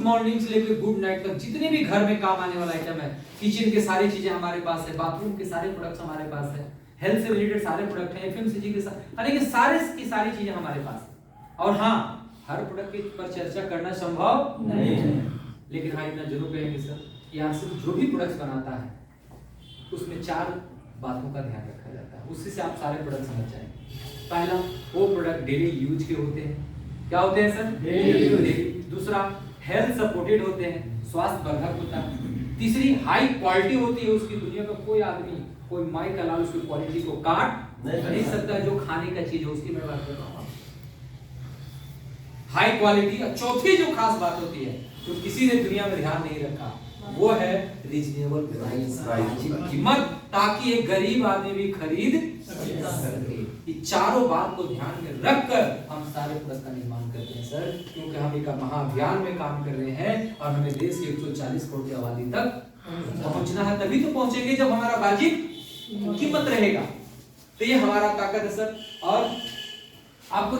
Morning से लेकर good night तक जितने भी घर में काम आने वाला आइटम है, किचन के सारी चीजें हमारे पास है, बाथरूम के सारे प्रोडक्ट्स हमारे पास है, हेल्थ से रिलेटेड सारे प्रोडक्ट हैं, एफएमसीजी के साथ, यानी कि सारे की सारी चीजें हमारे पास है। और हाँ, हर प्रोडक्ट के पर चर्चा करना संभव नहीं है, लेकिन हाँ इतना जरूर कहेंगे सर कि यहाँ से जो भी प्रोडक्ट्स बनाता है उसमें 4 बातों का ध्यान रखा जाता है, उससे आप सारे प्रोडक्ट समझ जाएंगे। पहला, वो प्रोडक्ट डेली यूज के होते हैं। क्या होते हैं सर? डेली। दूसरा, हेल्थ सपोर्टेड होते हैं, स्वास्थ्य वर्धक होता है। तीसरी, हाई क्वालिटी होती है, उसकी दुनिया का कोई आदमी, कोई माई का लाल उसकी क्वालिटी को काट नहीं सकता, जो खाने का चीज है उसकी मैं बात कर रहा हूँ, हाई क्वालिटी। और चौथी जो खास बात होती है जो किसी ने दुनिया में ध्यान नहीं रखा, वो है रीजनेबल प्राइस, कीमत, ताकि एक गरीब आदमी भी खरीद सके। ये चारों बात को ध्यान में रखकर हम सारे प्रोडक्ट का निर्माण करते हैं सर, क्योंकि हम एक महाअभियान में काम कर रहे हैं और हमें देश की 140 करोड़ की आबादी तक पहुंचना है। तभी तो पहुंचेंगे जब हमारा वाजिब कीमत रहेगा। तो ये हमारा ताकत है सर। और आपको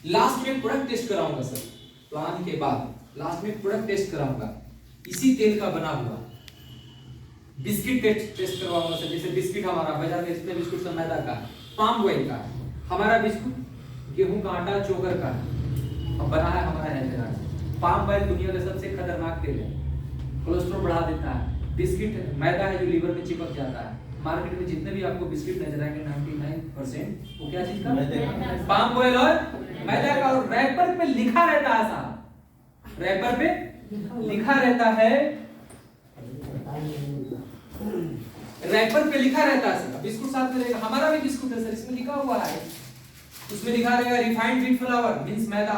लास्ट में प्रोडक्ट टेस्ट कराऊंगा सर, प्लान के बाद लास्ट में प्रोडक्ट टेस्ट कराऊंगा, इसी तेल का बना हुआ बिस्किट टेस्ट करवाऊंगा सर। जैसे बिस्किट हमारा बाजार में इसमें बिस्कुट सब मैदा का है, पाम ऑयल का है, हमारा बिस्कुट गेहूं का आटा चोकर का है और बना है हमारा हेल्थ कार्ड। पाम ऑयल दुनिया का सबसे खतरनाक तेल है, कोलेस्ट्रॉल बढ़ा देता है। बिस्किट मैदा है जो लीवर में चिपक जाता है। मार्केट में जितने भी आपको बिस्किट नजर आएंगे 99% वो क्या चीज का? पाम ऑयल और मैदा का। और रैपर पे लिखा रहता है साहब, रैपर पे लिखा रहता है, रैपर पे लिखा रहता है सर, बिस्कुट साथ में रहेगा। हमारा भी बिस्कुट है सर, इसमें लिखा हुआ है, उसमें लिखा रहेगा refined wheat flour means maida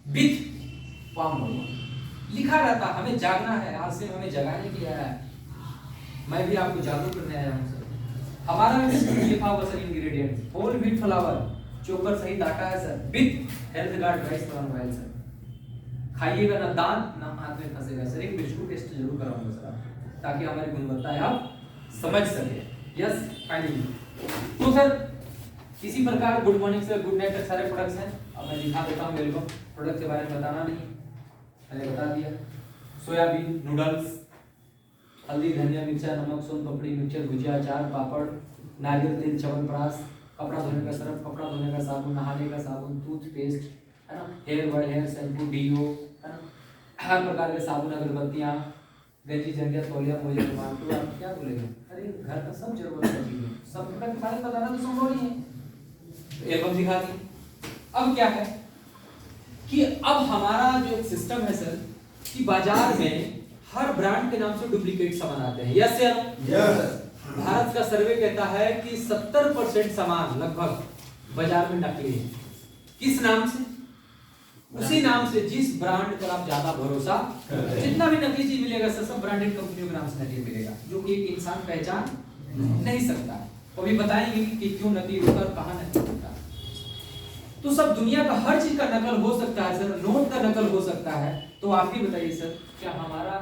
with palm oil लिखा रहता। हमें जागना है, आज से हमें जगाने के लिए आया है, मैं भी आपको जागरूक करने आया हूं सर। हमारा भी बिस्कुट लिखा हुआ sir, ingredients whole wheat flour, चोकर सही आटा है sir, with health guard rice brown oil sir. खाइएगा ना दांत ना हाथ में फंसेगा सर। एक बिस्कुट टेस्ट जरूर कराऊंगा सर, ताकि हमारी गुणवत्ता आप समझ सके। Yes finally. तो सर इसी प्रकार गुड मॉर्निंग से गुड नाइट तक सारे प्रोडक्ट्स हैं। अब मैं दिखा देता हूं, मेरे को प्रोडक्ट के बारे में बताना नहीं, मैंने बता दिया। सोयाबीन नूडल्स, हल्दी धनिया मिर्चा नमक सोन पापड़ी मिक्सचर भुजिया अचार पापड़ नारियल तेल च्यवनप्राश, कपड़ा धोने का सर्फ, कपड़ा धोने का साबुन, नहाने का साबुन, टूथपेस्ट है ना, hair oil, hair shampoo, deo है ना, हर प्रकार के साबुन, अगरबत्तियां, गंजी जंगिया तौलिया मोजे रुमाल। तो आप क्या बोलेंगे? अरे घर का सब जरूरत का चीज है, सब प्रोडक्ट के बारे में बताना तो संभव नहीं है। एल्बम दिखा दी। अब क्या है कि अब हमारा जो सिस्टम है सर कि बाजार में हर ब्रांड के नाम से डुप्लीकेट सामान आते हैं। यस या यस? भारत का सर्वे कहता है कि 70% सामान लगभग बाजार में नकली है। किस नाम से? उसी नाम से जिस ब्रांड पर आप ज्यादा भरोसा, जितना भी नकली चीज मिलेगा सब ब्रांडेड कंपनियों के नाम से नकली मिलेगा, जो कि एक इंसान पहचान नहीं सकता। अभी बताएंगे कि क्यों नकली होता है और कहां नकली होता है। तो सब दुनिया का हर चीज का नकल हो सकता है सर, नोट का नकल हो सकता है। तो आप ही बताइए सर, क्या हमारा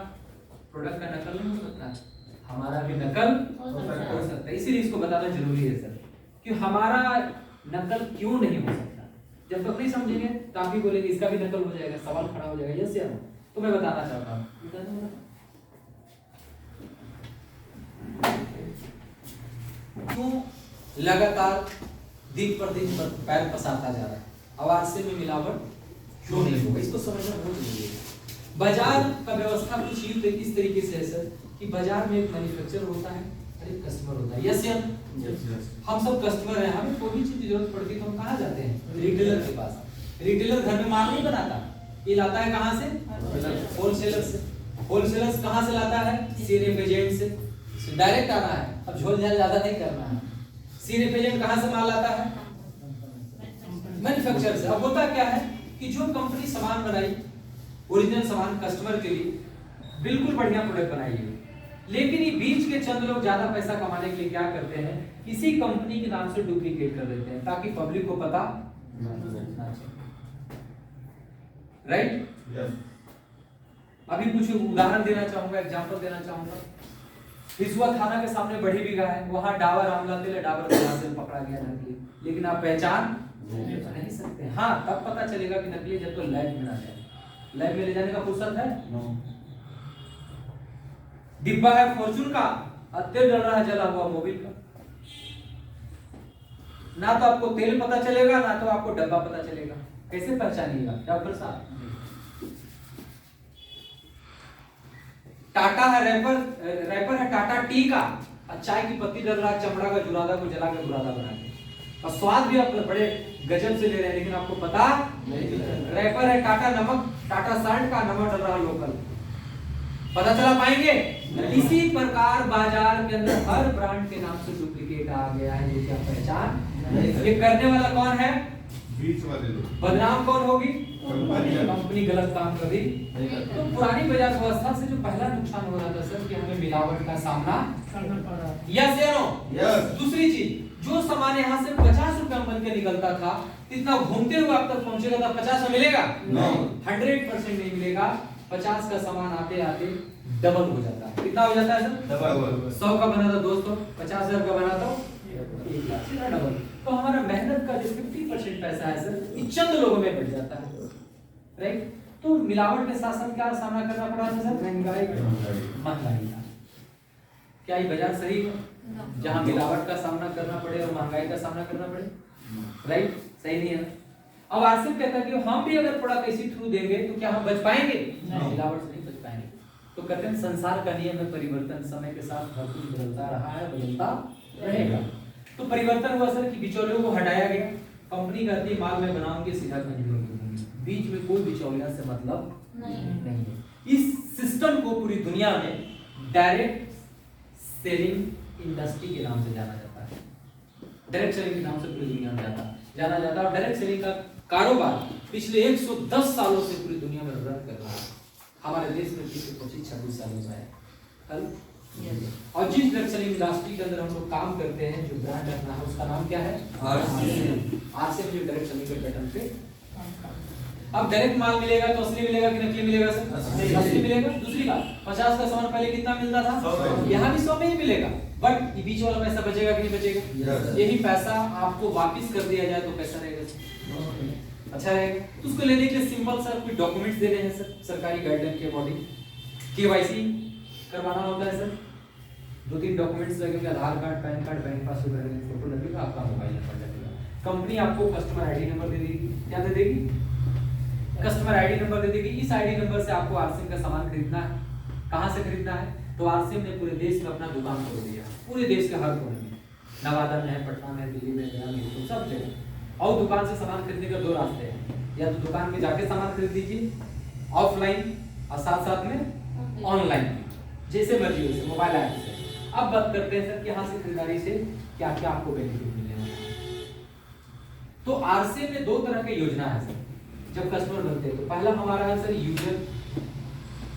प्रोडक्ट का नकल नहीं हो सकता है? हमारा भी नकल हो सकता है। इसीलिए इसको बताना जरूरी है सर कि हमारा नकल क्यों नहीं हो सकता। जब तक नहीं समझेंगे तो आप भी बोलेंगे इसका भी नकल हो जाएगा, सवाल खड़ा हो जाएगा। यस या नो? तो मैं बताना चाहता हूँ क्यों लगातार दिन पर दिन पर पैर पसारता जा रहा है, आवाज से में मिलावट क्यों नहीं होगा, इसको समझना बहुत जरूरी है। बाजार का व्यवस्था कुछ इस तरीके से है सर कि बाजार में एक मैन्युफैक्चरर होता है और एक कस्टमर होता है। यस या हम सब कस्टमर हैं, हमें कोई भी चीज की जरूरत पड़ती है तो हम कहाँ जाते हैं? रिटेलर के पास। रिटेलर घर में माल नहीं बनाता, ये लाता है कहाँ से? होलसेलर से। होलसेलर कहाँ से लाता है? सीएनएफ एजेंट से। डायरेक्ट आना है, अब झोल झाल ज्यादा नहीं करना है। सीएनएफ एजेंट कहाँ से माल लाता है? मैन्युफैक्चरर से। अब होता क्या है कि जो कंपनी सामान बनाई, ओरिजिनल सामान कस्टमर के लिए बिल्कुल बढ़िया प्रोडक्ट बनाइए, लेकिन ये बीच के चंद लोग ज्यादा पैसा कमाने के लिए क्या करते हैं, इसी कंपनी के नाम से डुप्लीकेट कर देते हैं ताकि पब्लिक को पता ना चले। राइट? अभी कुछ उदाहरण देना चाहूंगा, एग्जांपल देना चाहूंगा। हिसुआ थाना के सामने बड़ी बीघा है, वहां डाबर आंवला तेल डाबर से पकड़ा गया नकली, लेकिन आप पहचान नहीं सकते। हाँ, तब पता चलेगा कि नकली जब तो लैब में ना जाए। लैब में ले जाने का फुर्सत है? डिब्बा है फॉर्चून का, तेल डल रहा है जला हुआ मोबिल का। ना तो आपको तेल पता चलेगा, ना तो आपको डब्बा पता चलेगा। कैसे पहचानिएगा डॉक्टर साहब? टाटा है रैपर है टाटा टी का, चाय की पत्ती डल रहा है चमड़ा का जुरादा को जला के बुरादा बना के, और स्वाद भी आप बड़े गजब से ले रहे हैं, लेकिन आपको पता नहीं। रैपर है टाटा नमक, टाटा साल्ट का नमक डल रहा लोकल, पता चला पाएंगे? इसी प्रकार बाजार के अंदर हर ब्रांड के नाम से डुप्लीकेट आ गया है, जो क्या पहचान। ये करने वाला कौन है? बीच वाले लोग। बदनाम कौन होगी? कंपनी गलत काम कभी। तो पुरानी बाजार व्यवस्था से जो पहला नुकसान हो रहा था सर, कि हमें मिलावट का सामना करना पड़ा। यस या नो? यस। दूसरी चीज, जो सामान यहाँ से 50 रुपए में बन के निकलता था, इतना घूमते हुए आप तक पहुंचेगा तो 50 में मिलेगा? नहीं। 100% नहीं मिलेगा। 50 का सामान आते आते डबल हो जाता है। कितना हो जाता है सर? डबल। 100 का बना था दोस्तों, 50,000 का बना तो 1 लाख, सीधा डबल। तो हमारा मेहनत का जो 50% पैसा है सर, ये चंद लोगों में बढ़ जाता है, राइट? तो मिलावट के साथ साथ क्या सामना करना पड़ा था सर? महंगाई का। क्या ये बाजार सही है जहां मिलावट का सामना करना पड़े और महंगाई का सामना करना पड़े? राइट? सही नहीं है। अब आसिफ कहता है कि हम भी अगर थोड़ा कैसी थ्रू देंगे तो क्या हम बच पाएंगे? मिलावट से नहीं बच पाएंगे। तो कहते हैं संसार का नियम है परिवर्तन, समय के साथ हर कुछ बदलता रहा है, बदलता रहेगा। तो परिवर्तन हुआ सर कि बिचौलियों को हटाया गया। कंपनी कहती है माल मैं बनाऊंगी, सीधा कंज्यूमर को दूंगी, बीच में कोई बिचौलिया से मतलब नहीं है। इस सिस्टम को पूरी दुनिया में डायरेक्ट सेलिंग इंडस्ट्री के नाम से जाना जाता है। डायरेक्ट सेलिंग के नाम से पूरी दुनिया में जाना जाता है। और डायरेक्ट सेलिंग का कारोबार पिछले 110 सालों से पूरी दुनिया में रन कर रहा है। हमारे देश में पिछले 25-26 सालों से है। और जिस डायरेक्ट सेलिंग इंडस्ट्री के अंदर हम लोग काम करते हैं, जो ब्रांड अपना है उसका नाम क्या है? आरसीएम। जो डायरेक्ट सेलिंग के पैटर्न पे अब डायरेक्ट माल मिलेगा तो असली मिलेगा कि नकली मिलेगा सर? असली मिलेगा। दूसरी बात, 50 का सामान पहले कितना मिलता था? यहाँ भी 100 में ही मिलेगा, बट ये बीच वाला पैसा बचेगा कि नहीं बचेगा? यही पैसा आपको वापस कर दिया जाए तो कैसा रहेगा? अच्छा रहेगा। तो उसको लेने के लिए सिंपल सर कुछ डॉक्यूमेंट्स देने हैं सर, सरकारी गाइडलाइन के अकॉर्डिंग। केवाईसी करवाना होता है सर, 2-3 डॉक्यूमेंट्स लगेंगे, Aadhaar card, PAN card, bank passbook लगेगा, फोटो लगेगा, आपका मोबाइल नंबर लगेगा। कंपनी आपको कस्टमर आईडी नंबर दे देगी। क्या दे देगी? कस्टमर आईडी नंबर दे देगी। इस आईडी नंबर से आपको आरसीएम का सामान खरीदना है। कहां से खरीदना है? तो आरसीएम ने पूरे देश में अपना दुकान खोल दिया, पूरे देश के हर कोने में, नवादा में है, पटना में, दिल्ली में, गया में, सब जगह। और दुकान से सामान खरीदने के 2 रास्ते हैं, या तो दुकान में जाके सामान खरीद लीजिए ऑफलाइन, और साथ साथ में ऑनलाइन, जैसे मर्जी वैसे मोबाइल ऐप से। अब बात करते हैं सर कि यहाँ से खरीदारी से क्या क्या आपको बेनिफिट मिलने वाला है। तो आरसीएम में 2 तरह की योजना है सर जब कस्टमर बनते हैं। तो पहला हमारा है सर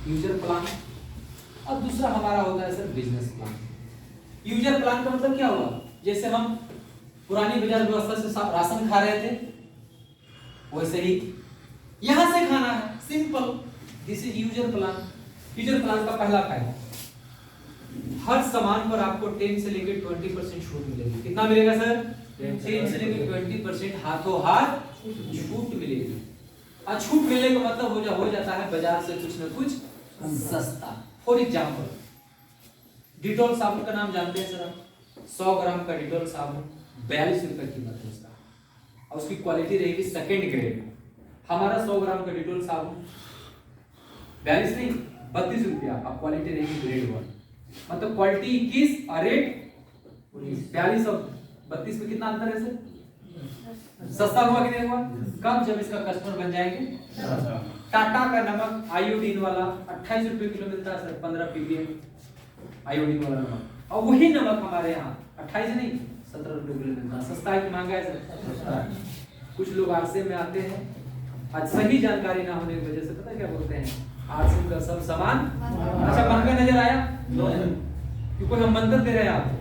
यूजर प्लान, और दूसरा हमारा होता है sir business plan. User plan का मतलब क्या हुआ? जैसे हम पुरानी बाजार व्यवस्था से राशन खा रहे थे, वैसे ही यहां से खाना है, simple. This is user plan. User plan का पहला फायदा, हर सामान पर आपको 10 से लेकर 20% छूट मिलेगी। कितना मिलेगा सर? 10 से लेकर 20% हाथों हाथ छूट मिलेगी। और छूट मिलने का मतलब हो जाता है बाजार से कुछ न कुछ सस्ता। फॉर एग्जाम्पल, डिटॉल साबुन का नाम जानते हैं सर आप? 100 ग्राम का डिटॉल साबुन 42 रुपए कीमत है उसका, और उसकी क्वालिटी रहेगी सेकेंड ग्रेड। हमारा 100 ग्राम का डिटॉल साबुन 42 नहीं 32 रुपया, अब क्वालिटी रहेगी ग्रेड 1। मतलब क्वालिटी 21 और रेट 42 और 32 में कितना अंतर है सर? सस्ता हुआ कि नहीं हुआ? कब? जब इसका कस्टमर बन जाएंगे। टाटा का नमक आयोडीन वाला 28 रुपए किलो मिलता है सर, 15 ppm आयोडीन वाला नमक, और वही नमक हमारे यहाँ 28 नहीं 17 रुपए किलो मिलता है। सस्ता है कि महंगा है सर? कुछ लोग आरसीएम में आते हैं, आज सही जानकारी ना होने की वजह से पता क्या बोलते हैं, आरसीएम का सब सामान अच्छा महंगा नजर आया, क्योंकि हम मंत्र दे रहे हैं आपको,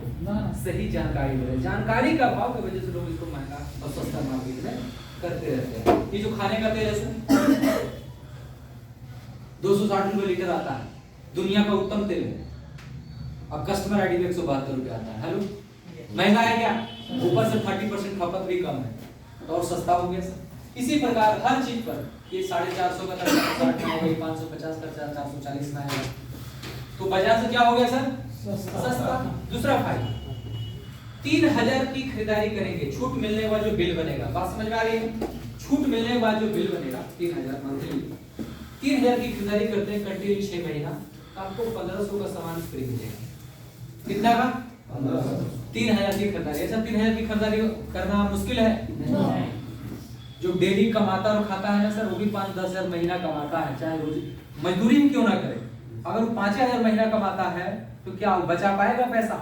सही जानकारी दे रहे हैं। जानकारी का अभाव की वजह से लोग इसको महंगा और सस्ता मार्केट में करते रहते हैं। ये जो खाने का तेल है सर 260 रुपए लीटर आता है, दुनिया का उत्तम तेल है, और कस्टमर आईडी में 172 रुपए आता है। हेलो, महंगा है क्या? ऊपर से 30% खपत भी कम है, तो और सस्ता हो गया सर। इसी प्रकार हर चीज पर ये 450 का था 460 में आएगा, 550 का 440 में आएगा। तो बाजार से क्या हो गया सर? सस्ता। दूसरा फायदा 3000 की खरीदारी करेंगे, छूट मिलने के बाद जो बिल बनेगा, बात समझ में आ रही है? छूट मिलने के बाद जो बिल बनेगा 3000 मंथली, 3000 की खरीदारी करते हैं कंटिन्यू 6 महीना, आपको 1500 का सामान फ्री मिलेगा। कितना का? 3000 की खरीदारी। अच्छा 3000 की खरीदारी करना मुश्किल है? नहीं। जो डेली कमाता और खाता है ना सर, वो भी 5-10 हजार महीना कमाता है, चाहे रोज मजदूरी भी क्यों ना करे, अगर वो 5000 महीना कमाता है तो क्या वो बचा पाएगा पैसा?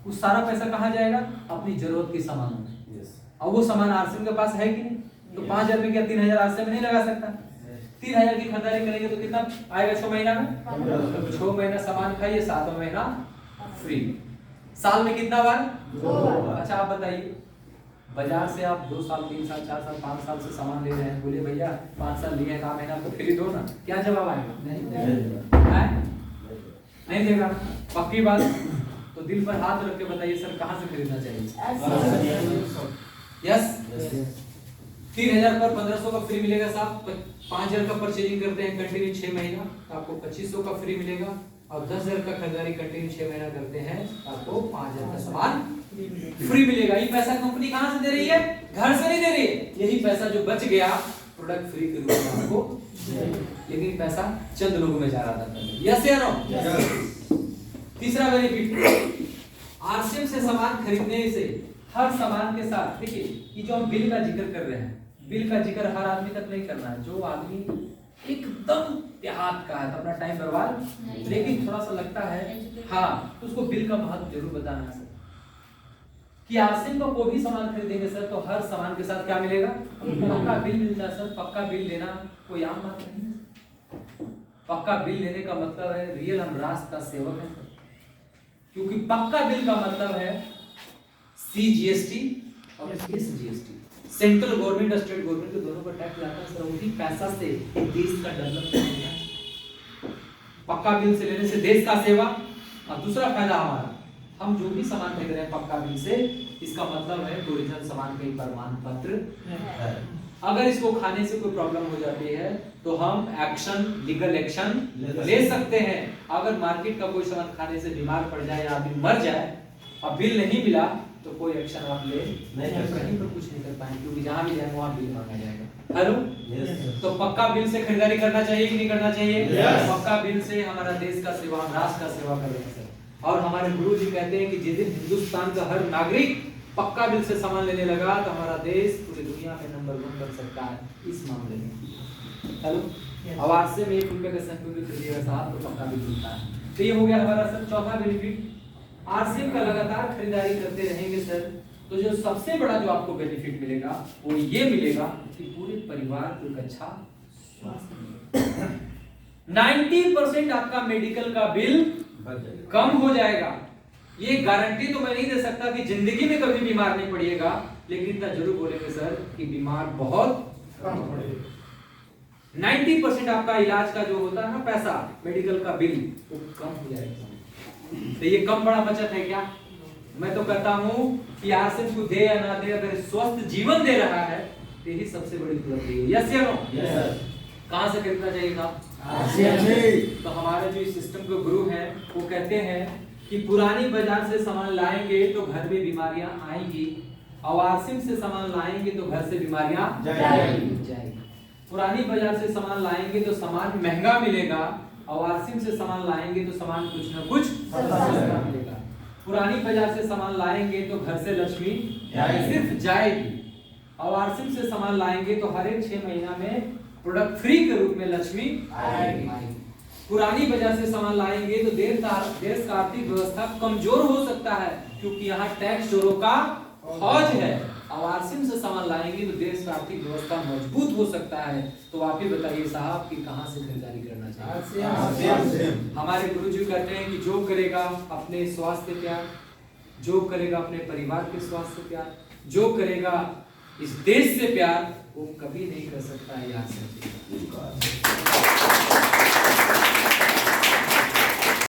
उस सारा पैसा कहाँ जाएगा? अपनी जरूरत के सामानों में। और वो सामान आरसीएम के पास है कि नहीं? तो 5000 में क्या 3000 आरसीएम नहीं लगा सकता? 3000 की खरीदारी करेंगे तो कितना आएगा 6 महीना में? 6 महीना सामान खाइए, 7वां महीना फ्री। साल में कितना बार? 2 बार। अच्छा आप बताइए, बाजार से आप 2 साल 3 साल 4 साल 5 साल से सामान ले रहे हैं, बोले भैया 5 साल लिए का महीना तो फ्री दो ना, क्या जवाब आएगा? नहीं देगा। पक्की बात। तो दिल पर हाथ रख के बताइए सर कहाँ से खरीदना चाहिए? यस 3000 पर 1500 का फ्री मिलेगा साहब। 5000 का परचेजिंग करते हैं कंटिन्यू 6 महीना, आपको 2500 का फ्री मिलेगा। और 10000 का खरीदारी कंटिन्यू 6 महीना करते हैं, आपको 5000 का सामान फ्री मिलेगा। ये पैसा कंपनी कहाँ से दे रही है? घर से नहीं दे रही है। यही पैसा जो बच गया प्रोडक्ट फ्री के रूप में आपको, लेकिन पैसा चंद लोगों में जा रहा था। यस या नो? तीसरा बेनिफिट, आरसीएम से सामान खरीदने से हर सामान के साथ, देखिए ये जो हम बिल का जिक्र कर रहे हैं, बिल का जिक्र हर आदमी तक नहीं करना है। जो आदमी एकदम देहात का है, अपना टाइम बर्बाद, लेकिन थोड़ा सा लगता है हाँ, तो उसको बिल का महत्व जरूर बताना है सर, कि आरसीएम का कोई भी सामान खरीदेंगे सर तो हर सामान के साथ क्या मिलेगा? पक्का बिल मिलता है सर। पक्का बिल लेना कोई आम बात नहीं। पक्का बिल लेने का मतलब है रियल हम राष्ट्र का सेवक है सर, क्योंकि पक्का बिल का मतलब है सीजीएसटी और एसजीएसटी, सेंट्रल गवर्नमेंट और स्टेट गवर्नमेंट के दोनों पर टैक्स लाता है सर। उसी पैसा से देश का डेवलपमेंट होगा। पक्का बिल से लेने से देश का सेवा। और दूसरा फायदा हमारा, हम जो भी सामान खरीद रहे हैं पक्का बिल से, इसका मतलब है ओरिजिनल सामान का प्रमाण पत्र है। अगर इसको खाने से कोई प्रॉब्लम हो जाती है तो हम एक्शन, लीगल एक्शन ले सकते हैं। अगर मार्केट का कोई सामान खाने से बीमार पड़ जाए या आदमी मर जाए और बिल नहीं मिला तो कोई एक्शन आप ले नहीं, कहीं पर कुछ नहीं कर पाएंगे, क्योंकि जहां भी जाए वहां बिल मांगा जाएगा। हेलो, तो पक्का बिल से खरीदारी करना चाहिए कि नहीं करना चाहिए? पक्का बिल से हमारा देश का सेवा, राष्ट्र का सेवा कर रहे हैं। और हमारे गुरु जी कहते हैं कि जिस दिन हिंदुस्तान का हर नागरिक पक्का बिल से सामान लेने लगा तो हमारा देश पूरी दुनिया में नंबर 1 बन सकता है इस मामले में। हेलो, अब आज से में 1 रुपए का संपूर्ण खरीदिएगा साहब तो पक्का बिल मिलता है। तो ये हो गया हमारा सर चौथा बेनिफिट। आरसीएम का लगातार खरीदारी करते रहेंगे सर तो जो सबसे बड़ा जो आपको बेनिफिट मिलेगा वो ये मिलेगा कि पूरे परिवार को एक अच्छा स्वास्थ्य। 90% आपका मेडिकल का बिल कम हो जाएगा। ये गारंटी तो मैं नहीं दे सकता कि जिंदगी में कभी बीमार नहीं पड़िएगा, लेकिन इतना जरूर बोलेंगे सर कि बीमार बहुत कम पड़ेगा। 90% आपका इलाज का जो होता है ना पैसा, मेडिकल का बिल, वो कम हो जाएगा। तो ये कम बड़ा बचत है क्या? मैं तो कहता हूँ कि आरसीएम को दे या ना दे, अगर स्वस्थ जीवन दे रहा है तो यही सबसे बड़ी उपलब्धि है। यस या नो? कहाँ से खरीदना चाहिए था? तो हमारे जो सिस्टम के गुरु हैं वो कहते हैं कि पुरानी बाजार से सामान लाएंगे तो घर में बीमारियां आएंगी, और आरसीएम से सामान लाएंगे तो घर से बीमारियां जाएंगी। पुरानी बाजार से सामान लाएंगे तो सामान महंगा मिलेगा, और आरसीएम से सामान लाएंगे तो सामान कुछ ना कुछ सस्ता मिलेगा। पुरानी बाजार से सामान लाएंगे तो घर से लक्ष्मी सिर्फ जाएगी, और आरसीएम से सामान लाएंगे तो हर एक 6 महीना में प्रोडक्ट फ्री के रूप में लक्ष्मी आएगी। पुरानी बाजार से सामान लाएंगे तो देश का आर्थिक व्यवस्था कमजोर हो सकता है, क्योंकि यहाँ टैक्स चोरों का फौज है। और आरसीएम से सामान लाएंगे तो देश का आर्थिक व्यवस्था मजबूत हो सकता है। तो आप ही बताइए साहब कि कहाँ से खरीदारी करना चाहिए? हमारे गुरुजी कहते हैं कि जो करेगा अपने स्वास्थ्य प्यार, जो करेगा अपने परिवार के स्वास्थ्य प्यार, जो करेगा इस देश से प्यार, वो कभी नहीं कर सकता है। याद रखिए।